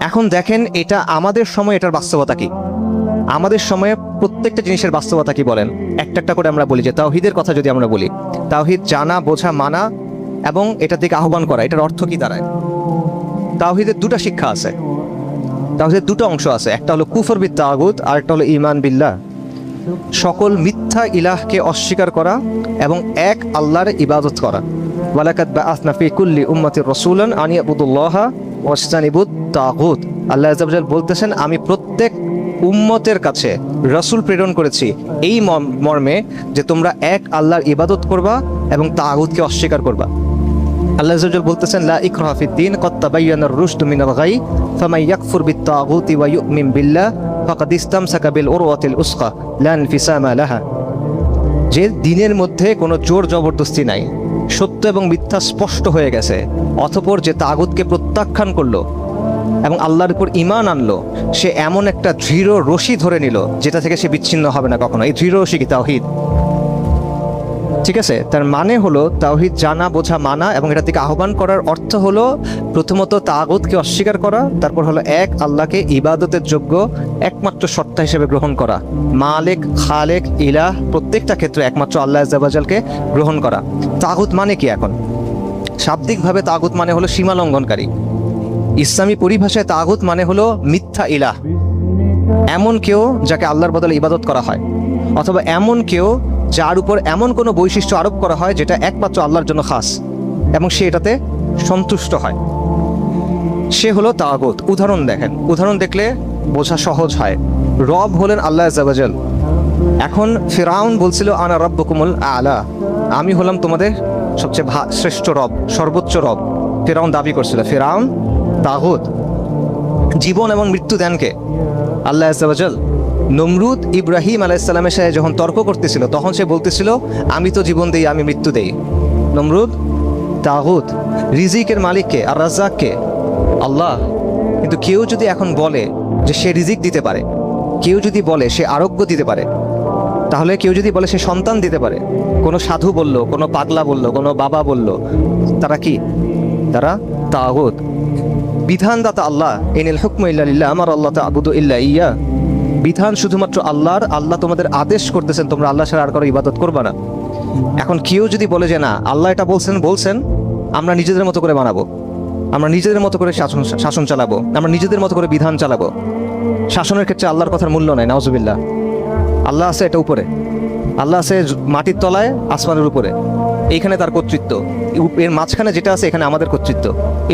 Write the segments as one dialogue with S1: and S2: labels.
S1: এখন দেখেন এটা আমাদের সময়, এটার বাস্তবতা কি? আমাদের সময়ে প্রত্যেকটা জিনিসের বাস্তবতা কি বলেন? একটা একটা করে আমরা বলি যে তাওহীদের কথা যদি আমরা বলি, তাওহীদ জানা, বোঝা, মানা এবং এটার দিকে আহ্বান করা, এটার অর্থ কি দাঁড়ায়? তাওহীদের দুটো শিক্ষা আছে, তাওহীদের দুটো অংশ আছে, একটা হলো কুফর বিত তাগুত আর একটা হলো ঈমান বিল্লাহ। সকল মিথ্যা ইলাহকে অস্বীকার করা এবং এক আল্লাহর ইবাদত করা। ওয়ালাকাদ বাআসনা ফি কুল্লি উম্মাতির রাসূলান আন ইয়াবুদুল্লাহা ওয়াজতানিবুত তাগুত। আল্লাহ আযজা ওয়া জাল বলতেছেন, আমি প্রত্যেক উম্মতের কাছে রাসূল প্রেরণ করেছি এই মর্মে যে তোমরা এক আল্লাহর ইবাদত করবা এবং তাগুতকে অস্বীকার করবা। আল্লাহ আযজা ওয়া জাল বলতেছেন, লা ইকরাহা ফিদ-দীন ক্বাদ তাবায়্যানার রুশদু মিনাল গাই ফামান ইয়াকফুর বিত-তাগুতি ওয়া ইউমিন বিল্লাহ ফাকাদ ইসতামসাকা বিল উরওয়াতিল উসকা লা ইনফিসামা লাহা। যে দিনের মধ্যে কোনো জোর জবরদস্তি নাই, সত্য এবং মিথ্যা স্পষ্ট হয়ে গেছে, অতঃপর যে তাগুতকে প্রত্যাখ্যান করলো এবং আল্লাহর উপর ঈমান আনলো, সে এমন একটা দৃঢ় রশি ধরে নিল যেটা থেকে সে বিচ্ছিন্ন হবে না কখনো। এই দৃঢ় রশি কি? তাওহীদ। ঠিক আছে, তার মানে হলো তাওহীদ জানা, বোঝা, মানা এবং এটা থেকে আহ্বান করার অর্থ হলো প্রথমত তাগুতকে অস্বীকার করা, তারপর হলো এক আল্লাহকে ইবাদতের যোগ্য একমাত্র সত্তা হিসেবে গ্রহণ করা। মালিক, খালেক, ইলাহ প্রত্যেকটা ক্ষেত্রে একমাত্র আল্লাহ আযজা ওয়া জালকে গ্রহণ করা। তাগুত মানে কি? এখন শাব্দিকভাবে তাগুত মানে হলো সীমা লঙ্ঘনকারী। ইসলামী পরিভাষায় তাগুত মানে হলো মিথ্যা ইলাহ, এমন কেউ যাকে আল্লাহর বদলে ইবাদত করা হয়, অথবা এমন কেউ যার উপর এমন কোনো বৈশিষ্ট্য আরোপ করা হয় যেটা একমাত্র আল্লাহর জন্য খাস এবং সে এটাতে সন্তুষ্ট হয়, সে হলো তাগুত। উদাহরণ দেখেন, উদাহরণ দেখলে বোঝা সহজ হয়। রব হলেন আল্লাহ আযজা ওয়া জাল। এখন ফিরাউন বলছিল, আনা রাব্বুকুমুল আলা, আমি হলাম তোমাদের সবচেয়ে শ্রেষ্ঠ রব, সর্বোচ্চ রব। ফিরাউন দাবি করছিল। ফিরাউন তাগুত। জীবন এবং মৃত্যু দেন কে? আল্লাহ আযজা ওয়া জাল। নমরুদ ইব্রাহিম আলাইহিস সালামের সাথে যখন তর্ক করতেছিল তখন সে বলতেছিল, আমি তো জীবন দেই, আমি মৃত্যু দেই। নমরুদ তাগুত। রিজিকের মালিক কে? আর রাজ্জাক কে? আল্লাহ। কিন্তু কেউ যদি এখন বলে যে সে রিজিক দিতে পারে, কেউ যদি বলে সে আরোগ্য দিতে পারে, তাহলে কেউ যদি বলে সে সন্তান দিতে পারে, কোনো সাধু বলল, কোনো পাগলা বলল, কোনো বাবা বলল, তারা কি? তারা তাগুত। বিধানদাতা আল্লাহ, ইনিল হুকমু ইল্লা লিল্লাহ আমার আল্লাহ তা'বুদু ইল্লা ইয়্যাহ। বিধান শুধুমাত্র আল্লাহর, আল্লাহ তোমাদের আদেশ করতেছেন তোমরা আল্লাহ ছাড়া আর কারো ইবাদত করবা না। এখন কেউ যদি বলে যে না, আল্লাহ এটা বলছেন, আমরা নিজেদের মতো করে বানাবো, আমরা নিজেদের মতো করে শাসন চালাবো, আমরা নিজেদের মতো করে বিধান চালাবো, শাসনের ক্ষেত্রে আল্লাহর কথার মূল্য নাই, নাউজুবিল্লাহ। আল্লাহ আছে এটা উপরে, আল্লাহ আছে মাটির তলায়, আসমানের উপরে, এইখানে তার কর্তৃত্ব, এর মাঝখানে যেটা আছে এখানে আমাদের কর্তৃত্ব।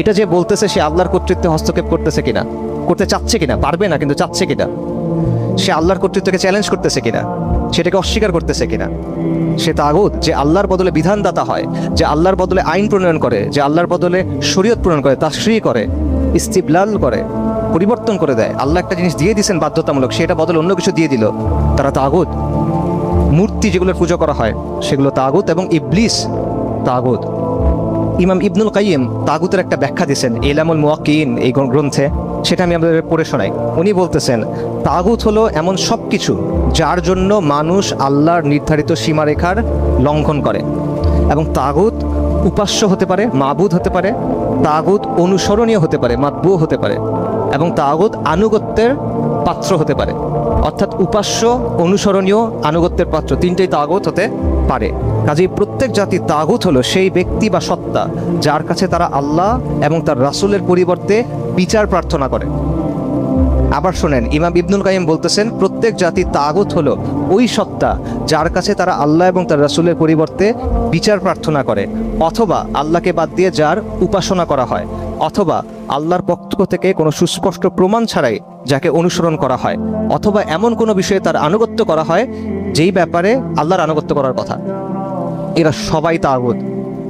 S1: এটা যে বলতেছে সে আল্লাহর কর্তৃত্বে হস্তক্ষেপ করতেছে কিনা, করতে চাচ্ছে কিনা, পারবে না কিন্তু চাচ্ছে কিনা, সে আল্লাহর কর্তৃত্বকে চ্যালেঞ্জ করতেছে কিনা, সেটাকে অস্বীকার করতেছে কিনা, সে তাগুত। যে আল্লাহর বদলে বিধানদাতা হয়, যে আল্লাহর বদলে আইন প্রণয়ন করে, যে আল্লাহর বদলে শরীয়ত প্রণয়ন করে, তাশরী করে, ইস্তিবলাল করে, পরিবর্তন করে দেয়। আল্লাহ একটা জিনিস দিয়ে দিয়েছেন বাধ্যতামূলক, সেটা বদলে অন্য কিছু দিয়ে দিল, তারা তাগুত। মূর্তি যেগুলোর পুজো করা হয় সেগুলো তাগুত এবং ইবলিস তাগুত। ইমাম ইবনুল কাইয়িম তাগুতের একটা ব্যাখ্যা দিয়েছেন ইলামুল মুওয়াক্কিঈন এই গ্রন্থে, সেটা আমি আপনাদের পড়ে শোনাই। উনি বলতেছেন, তাগুত হলো এমন সব কিছু যার জন্য মানুষ আল্লাহর নির্ধারিত সীমারেখার লঙ্ঘন করে, এবং তাগুত উপাস্য হতে পারে, মাবুদ হতে পারে, তাগুত অনুসরণীয় হতে পারে, মাতবু হতে পারে, এবং তাগুত আনুগত্যের পাত্র হতে পারে। অর্থাৎ উপাস্য, অনুসরণীয়, আনুগত্যের পাত্র, তিনটেই তাগুত হতে পারে। কাজেই প্রত্যেক জাতির তাগুত হলো সেই ব্যক্তি বা সত্তা যার কাছে তারা আল্লাহ এবং তার রাসূলের পরিবর্তে বিচার প্রার্থনা করে। আবার শোনেন, ইমাম ইবনুল কাইয়িম বলতেছেন, প্রত্যেক জাতির তাগুত হলো ওই সত্তা যার কাছে তারা আল্লাহ এবং তার রাসূলের পরিবর্তে বিচার প্রার্থনা করে, অথবা আল্লাহকে বাদ দিয়ে যার উপাসনা করা হয়, অথবা আল্লাহর পক্ষ থেকে কোনো সুস্পষ্ট প্রমাণ ছাড়াই যাকে অনুসরণ করা হয়, অথবা এমন কোনো বিষয়ে তার আনুগত্য করা হয় যেই ব্যাপারে আল্লাহর আনুগত্য করার কথা। এরা সবাই তাগুত।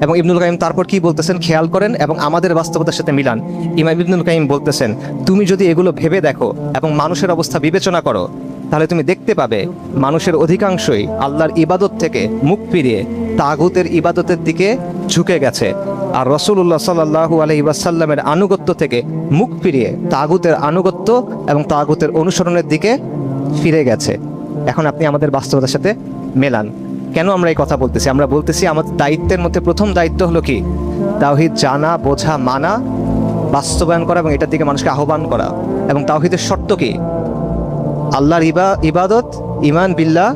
S1: এবং ইবনুল কাইয়িম তারপর কি বলতেছেন খেয়াল করেন এবং আমাদের বাস্তবতার সাথে মিলান। ইমাম ইবনুল কাইয়িম বলতেছেন, তুমি যদি এগুলো ভেবে দেখো এবং মানুষের অবস্থা বিবেচনা করো, তাহলে তুমি দেখতে পাবে মানুষের অধিকাংশই আল্লাহর ইবাদত থেকে মুখ ফিরিয়ে তাগুতের ইবাদতের দিকে ঝুঁকে গেছে, আর রাসূলুল্লাহ সাল্লাল্লাহু আলাইহি ওয়াসাল্লামের আনুগত্য থেকে মুখ ফিরিয়ে তাগুতের আনুগত্য এবং তাগুতের অনুসরণের দিকে ফিরে গেছে। এখন আপনি আমাদের বাস্তবতার সাথে মেলান। কেন আমরা এই কথা বলতেছি? আমরা বলতেছি আমাদের দায়িত্বের মধ্যে প্রথম দায়িত্ব হলো কি? তাওহীদ জানা, বোঝা, মানা বাস্তবায়ন করা এবং এটার দিকে মানুষকে আহ্বান করা। এবং তাওহীদের শর্ত কি? আল্লাহর ইবাদত, ইমান বিল্লাহ,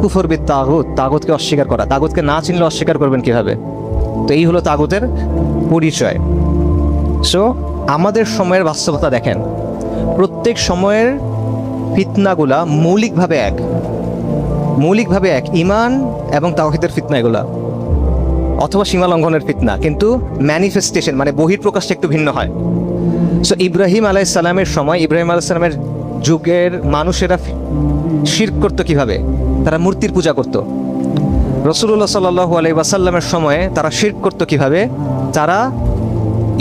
S1: কুফর বিত তাগুত, তাগুতকে অস্বীকার করা। তাগুতকে না চিনলে অস্বীকার করবেন কিভাবে? তো এই হলো তাগুতের পরিচয়। সো আমাদের সময়ের বাস্তবতা দেখেন, প্রত্যেক সময়ের ফিতনাগুলা মৌলিকভাবে এক, ইমান এবং তাওহীদের ফিতনা এগুলা, অথবা সীমা লঙ্ঘনের ফিতনা, কিন্তু ম্যানিফেস্টেশন মানে বহিঃপ্রকাশটা একটু ভিন্ন হয়। সো ইব্রাহিম আলাইহিস সালামের সময়, ইব্রাহিম আলাইহিস সালামের যুগের মানুষেরা শিরক করতো কিভাবে? তারা মূর্তির পূজা করত। রাসূলুল্লাহ সাল্লাল্লাহু আলাইহি ওয়াসাল্লামের সময়ে তারা শিরক করতো কিভাবে? তারা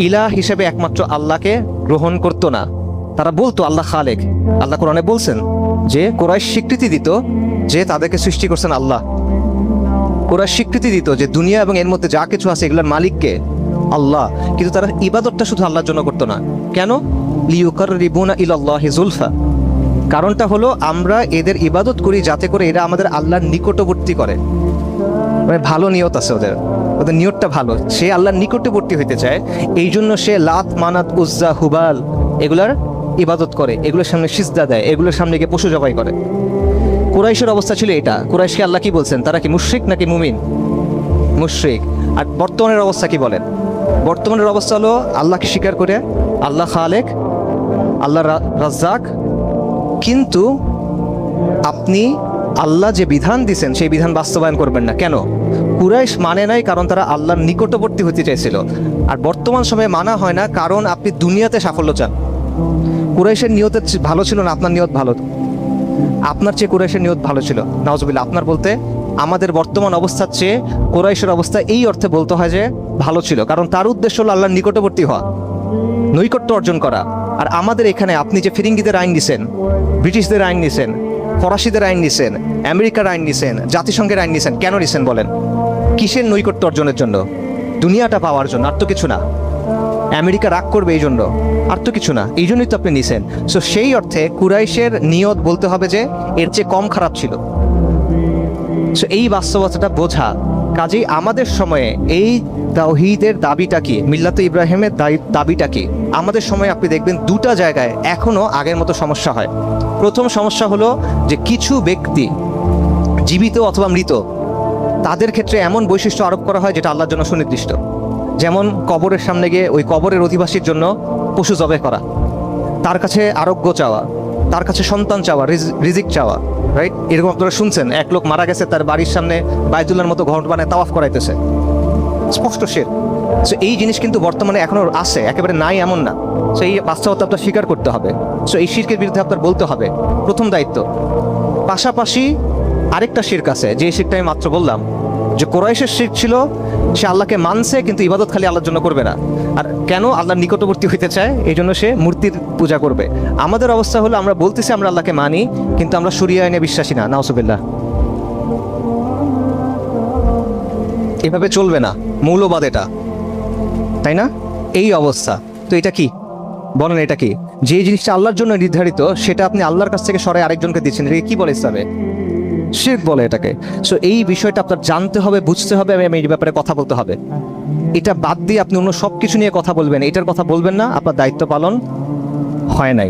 S1: ইলাহ হিসেবে একমাত্র আল্লাহকে গ্রহণ করতো না। তারা বলতো আল্লাহ খালেক। আল্লাহ কোরআনে বলছেন যে কুরাইশ স্বীকৃতি দিত যে তাদেরকে সৃষ্টি করছেন আল্লাহ। কুরাইশ স্বীকৃতি দিত যে দুনিয়া এবং এর মধ্যে যা কিছু আছে এগুলোর মালিককে আল্লাহ, কিন্তু তারা ইবাদতটা শুধু আল্লাহর জন্য করতো না। কেন? লিয়ুকাররিবুনা ইলাল্লাহি যুলফা। কারণটা হলো আমরা এদের ইবাদত করি যাতে করে এরা আমাদের আল্লাহর নিকটবর্তী করে। মানে ভালো নিয়ত আছে ওদের নিয়তটা ভালো, সে আল্লাহর নিকটবর্তী হইতে চায়। এই জন্য সে লাত, মানাত, উজ্জা, হুবাল এগুলার ইবাদত করে, এগুলোর সামনে সিজদা দেয়, এগুলোর সামনে গিয়ে পশু জবাই করে। কুরাইশের অবস্থা ছিল এটা। কুরাইশকে আল্লাহ কি বলছেন? তারা কি মুশরিক নাকি মুমিন? মুশরিক। আর বর্তমানের অবস্থা কি বলেন? বর্তমানের অবস্থা হলো আল্লাহকে স্বীকার করে আল্লাহ খালেক, আল্লাহ রাজ্জাক, কিন্তু আপনি আল্লাহ যে বিধান দিছেন সেই বিধান বাস্তবায়ন করবেন না। কেন? কুরাইশ মানে নাই কারণ তারা আল্লাহর নিকটবর্তী হতে চাইছিল। আর বর্তমান সময়ে মানা হয় না কারণ আপনি দুনিয়াতে সাফল্য চান। কুরাইশের নিয়ত ভালো ছিল না আপনার নিয়ত ভালো? আপনার চেয়ে কুরাইশের নিয়ত ভালো ছিল। নাউজুবিল্লাহ। আপনার বলতে আমাদের বর্তমান অবস্থার চেয়ে কুরাইশের অবস্থা এই অর্থে বলতে হয় যে ভালো ছিল, কারণ তার উদ্দেশ্য হলো আল্লাহর নিকটবর্তী হওয়া, নৈকট্য অর্জন করা। আর আমাদের এখানে আপনি যে ফিরিঙ্গিদের আইন নিছেন, ব্রিটিশদের আইন নিছেন, ফরাসিদের আইন নিছেন, আমেরিকার আইন নিছেন, জাতিসংঘের আইন নিছেন, কেন নিছেন বলেন? কিসের নৈকট্য অর্জনের জন্য? দুনিয়াটা পাওয়ার জন্য, আর তো কিছু না। আমেরিকা রাগ করবে এই জন্য, আর তো কিছু না। এই জন্যই তো আপনি নিছেন। সো সেই অর্থে কুরাইশের নিয়ত বলতে হবে যে এর চেয়ে কম খারাপ ছিল। সো এই বাস্তবতাটা বোঝা। কাজেই আমাদের সময়ে এই তাওহীদের দাবিটা কি, মিল্লাতে ইব্রাহিমের দাবিটা কি, আমাদের সময়ে আপনি দেখবেন দুটা জায়গায় এখনো আগের মতো সমস্যা হয়। প্রথম সমস্যা হলো যে কিছু ব্যক্তি জীবিত অথবা মৃত তাদের ক্ষেত্রে এমন বৈশিষ্ট্য আরোপ করা হয় যেটা আল্লাহর জন্য সুনির্দিষ্ট। যেমন কবরের সামনে গিয়ে ওই কবরের অধিবাসীর জন্য পশু জবাই করা, তার কাছে আরোগ্য চাওয়া, তার কাছে সন্তান চাওয়া, রিজিক চাওয়া, রাইট? এরকম আপনারা শুনছেন, এক লোক মারা গেছে, তার বাড়ির সামনে বাইতুল্লাহর মতো ঘর বানায় তাওয়াফ করাইতেছে, স্পষ্ট শিরক। সো এই জিনিস কিন্তু বর্তমানে এখনো আছে, একেবারে নাই এমন না। সো এই বাস্তবতা আপনার স্বীকার করতে হবে। সো এই শিরকের বিরুদ্ধে আপনার বলতে হবে, প্রথম দায়িত্ব। পাশাপাশি আরেকটা শিরক আছে, যে শিরকটা আমি মাত্র বললাম, যে কুরাইশের শিরক ছিল সে আল্লাহকে মানছে কিন্তু ইবাদত খালি আল্লাহর জন্য করবে না। আর কেন? আল্লাহর নিকটবর্তী হইতে চায়, এই জন্য সে মূর্তির পূজা করবে। আমাদের অবস্থা হলো আমরা বলতেছি আমরা আল্লাহকে মানি, কিন্তু আমরা শরিয়া আইনে বিশ্বাসী না। নাউজুবিল্লাহ। এভাবে চলবে না, মৌলবাদ এটা, তাই না? এই অবস্থা। তো এটা কি বলেন? এটা কি? যে জিনিসটা আল্লাহর জন্য নির্ধারিত সেটা আপনি আল্লাহর কাছ থেকে সরাই আরেকজনকে দিচ্ছেন, এটাকে কি বলে ইসলামে? শিরক বলে এটাকে। সো এই বিষয়টা আপনার জানতে হবে, বুঝতে হবে, এবং এই ব্যাপারে কথা বলতে হবে। এটা বাদ দিয়ে আপনি অন্য সব কিছু নিয়ে কথা বলবেন, এটার কথা বলবেন না, আপনার দায়িত্ব পালন হয় নাই।